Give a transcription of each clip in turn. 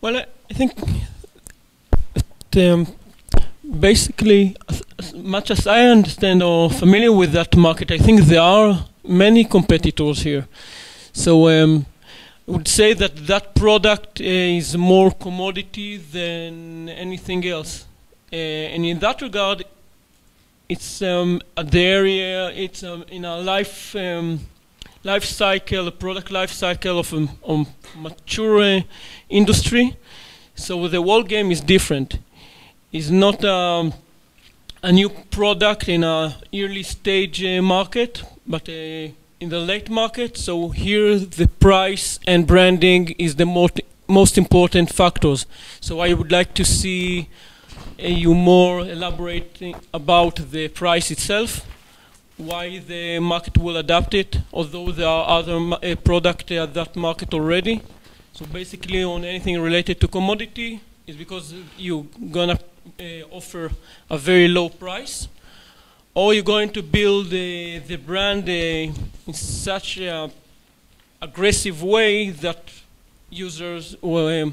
Well, I think um, basically, as much as I understand or familiar with that market, I think there are many competitors here. So I would say that that product is more commodity than anything else. And in that regard, it's at the area, it's in a life cycle, a product life cycle of a mature industry. So the whole game is different. It's not a new product in a early stage market, but in the late market. So here the price and branding is the most important factors. So I would like to see you more elaborating about the price itself, why the market will adapt it, although there are other products at that market already. So basically on anything related to commodity is because you're gonna offer a very low price, or you're going to build the brand in such an aggressive way that users will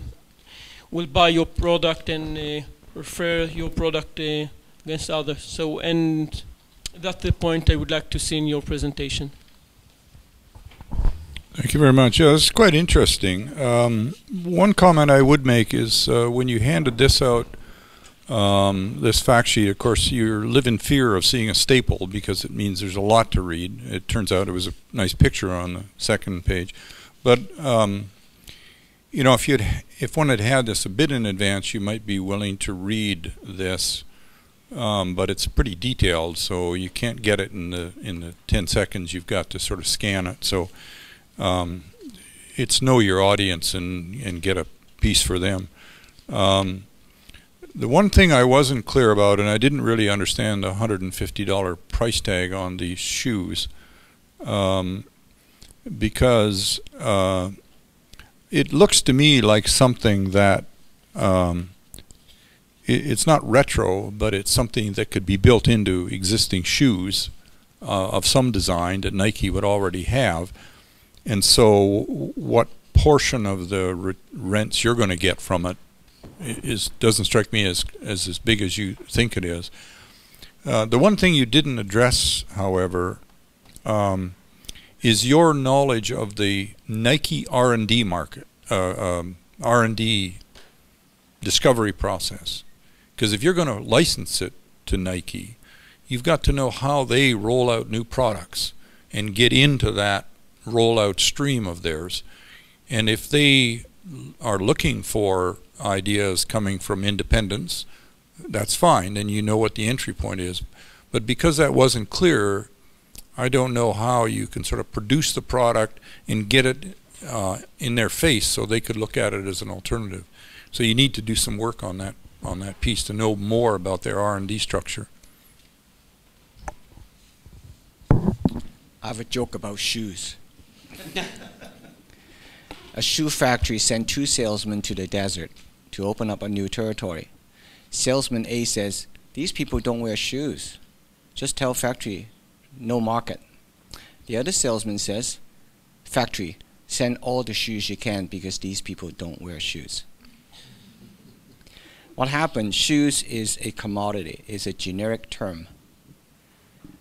buy your product and refer your product against others. So, and that's the point I would like to see in your presentation. Thank you very much. Yeah, it's quite interesting. One comment I would make is when you handed this out, this fact sheet, of course, you live in fear of seeing a staple because it means there's a lot to read. It turns out it was a nice picture on the second page. But, you know, if one had had this a bit in advance, you might be willing to read this. But it's pretty detailed, so you can't get it in the 10 seconds. You've got to sort of scan it. So it's know your audience and get a piece for them. The one thing I wasn't clear about, and I didn't really understand the $150 price tag on these shoes, because it looks to me like something that it's not retro, but it's something that could be built into existing shoes of some design that Nike would already have. And so what portion of the rents you're going to get from it doesn't strike me as big as you think it is. The one thing you didn't address, however, is your knowledge of the Nike R&D market, R&D discovery process. Because if you're going to license it to Nike, you've got to know how they roll out new products and get into that rollout stream of theirs. And if they are looking for ideas coming from independents, that's fine, and you know what the entry point is. But because that wasn't clear, I don't know how you can sort of produce the product and get it in their face so they could look at it as an alternative. So you need to do some work on that piece to know more about their R&D structure. I have a joke about shoes. A shoe factory sent 2 salesmen to the desert to open up a new territory. Salesman A says, "These people don't wear shoes. Just tell factory, no market." The other salesman says, "Factory, send all the shoes you can because these people don't wear shoes." What happened? Shoes is a commodity, is a generic term.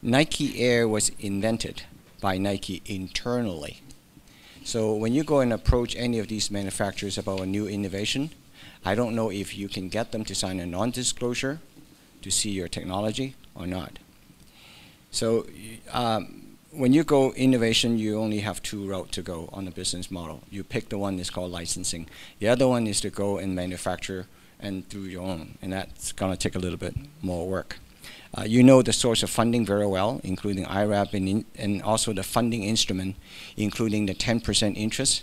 Nike Air was invented by Nike internally. So when you go and approach any of these manufacturers about a new innovation, I don't know if you can get them to sign a non-disclosure to see your technology or not. So when you go innovation, you only have 2 routes to go on the business model. You pick the one that's called licensing. The other one is to go and manufacture and do your own, and that's going to take a little bit more work. You know the source of funding very well, including IRAP and also the funding instrument, including the 10% interest.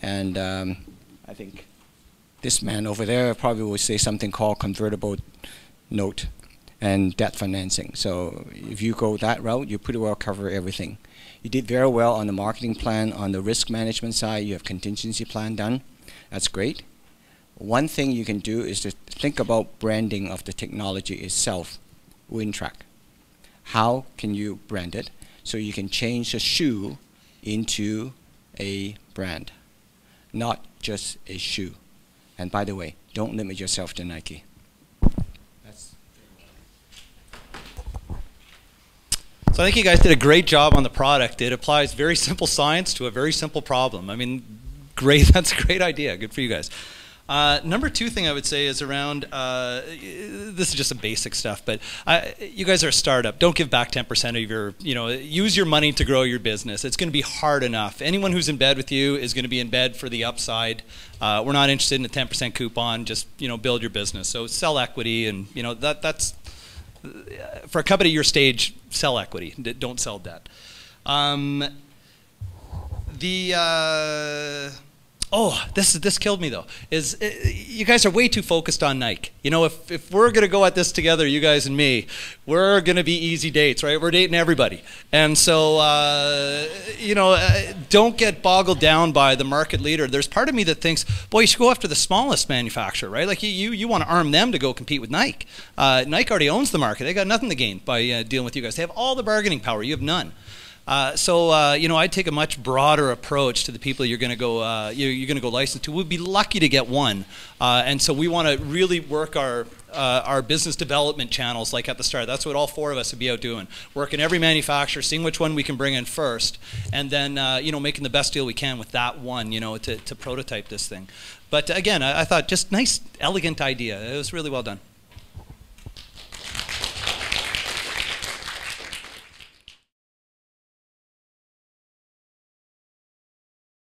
And I think this man over there probably will say something called convertible note and debt financing. So if you go that route, you pretty well cover everything. You did very well on the marketing plan. On the risk management side, you have contingency plan done. That's great. One thing you can do is to think about branding of the technology itself. WinTrack. How can you brand it so you can change a shoe into a brand, not just a shoe? And by the way, don't limit yourself to Nike. So I think you guys did a great job on the product. It applies very simple science to a very simple problem. I mean, great. That's a great idea. Good for you guys. Number two thing I would say is around, this is just some basic stuff, but you guys are a startup. Don't give back 10% of your, use your money to grow your business. It's going to be hard enough. Anyone who's in bed with you is going to be in bed for the upside. We're not interested in a 10% coupon. Just, build your business. So sell equity, and, that's, for a company your stage, sell equity. Don't sell debt. Oh, this killed me though. You guys are way too focused on Nike. If we're gonna go at this together, you guys and me, we're gonna be easy dates, right? We're dating everybody, and so don't get boggled down by the market leader. There's part of me that thinks, boy, you should go after the smallest manufacturer, right? Like you want to arm them to go compete with Nike. Nike already owns the market. They got nothing to gain by dealing with you guys. They have all the bargaining power. You have none. I'd take a much broader approach to the people you're going to go you're going to go license to. We'd be lucky to get one, and so we want to really work our business development channels like at the start. That's what all four of us would be out doing, working every manufacturer, seeing which one we can bring in first, and then making the best deal we can with that one, to prototype this thing. But again, I thought just nice, elegant idea. It was really well done.